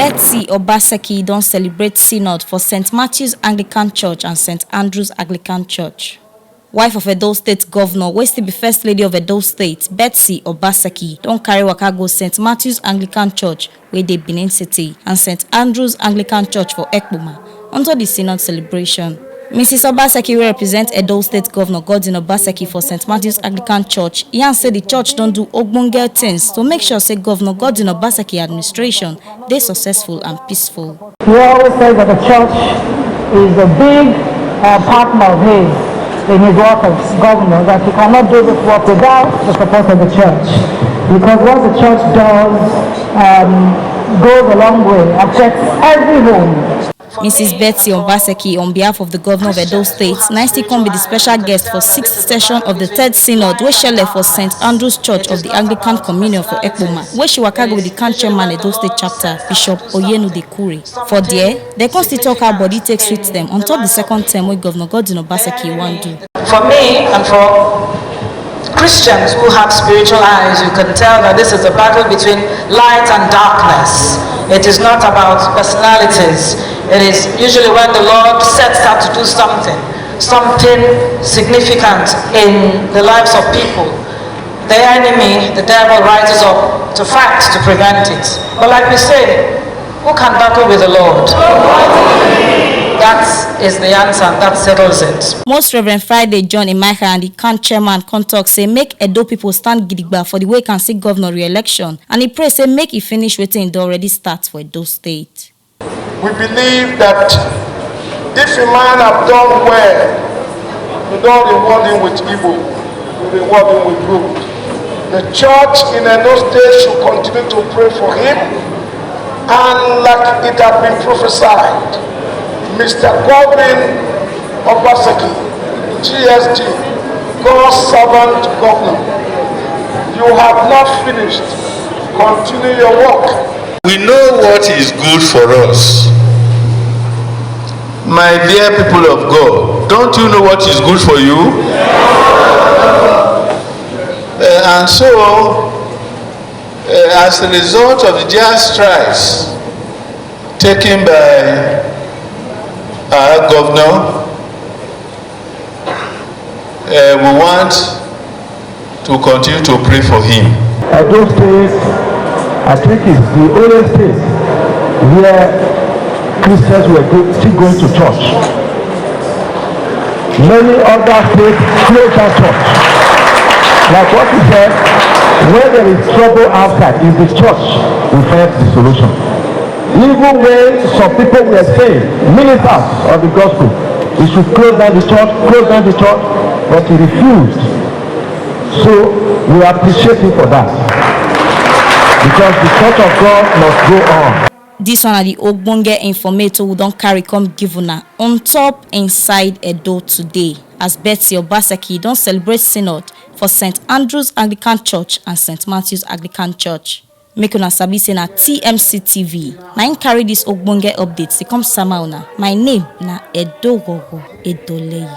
Betsy Obaseki don't celebrate Synod for St. Matthew's Anglican Church and St. Andrew's Anglican Church. Wife of Edo State Governor, wey still be First Lady of Edo State, Betsy Obaseki, don't carry waka go St. Matthew's Anglican Church, wey dey Benin City, and St. Andrew's Anglican Church for Ekpoma, under the Synod celebration. Mrs. Obaseki, wey represent Edo State Governor Godwin Obaseki for St. Matthew's Anglican Church, yarn say the church don't do ogbonge things to make sure say Governor Godwin Obaseki administration dey successful and peaceful. He always says that the church is a big partner of his in his work as governor, that he cannot do this work without the support of the church. Because what the church does goes a long way, affects every home. Mrs. Betsy Obaseki, on behalf of the Governor of Edo State, nicely come be the special guest for 6th session of the 3rd Synod, wey shele for St. Andrew's Church of the Anglican Communion for Ekpoma, where she waka go with the Can Chairman Edo State Chapter, Bishop Oyenu Dekuri. For there, they come still talk how body takes with them on top the 2nd term wey Governor Godwin Obaseki want do. For me and for Christians who have spiritual eyes, you can tell that this is a battle between light and darkness. It is not about personalities. It is usually when the Lord sets out to do something significant in the lives of people. The enemy, the devil, rises up to fight to prevent it. But like we say, who can battle with the Lord? That is the answer, that settles it. Most Reverend Friday John Emeka and the Can Chairman come talk say make Edo people stand gidigba for the way can see governor re-election, and he pray say make he finish wetin he already start for Edo State. We believe that if a man have done well, you don't reward him with evil, you reward him with good. The church in Edo State should continue to pray for him, and like it has been prophesied, Mr. Godwin Obaseki, GSG, God's servant governor, you have not finished. Continue your work. We know what is good for us. My dear people of God, don't you know what is good for you? And so, as a result of the just strikes taken by our governor, we want to continue to pray for him. Those days, I think it's the only place where Christians were still going to church. Many other states closed down church. Like what he said, when there is trouble outside, in the church we find the solution. Even when some people were saying, ministers of the gospel, we should close down the church, but he refused. So we appreciate him for that. Because the church of God must go on. This one are the ogbonge informator who don't carry come give una on top inside Edo today, as Betsy Obaseki don't celebrate Synod for St. Andrew's Anglican Church and St. Matthew's Anglican Church. Make una sabi say na TMC TV. Na carry this ogbonge updates to come sama una. My name na Edo Gogo Edolei.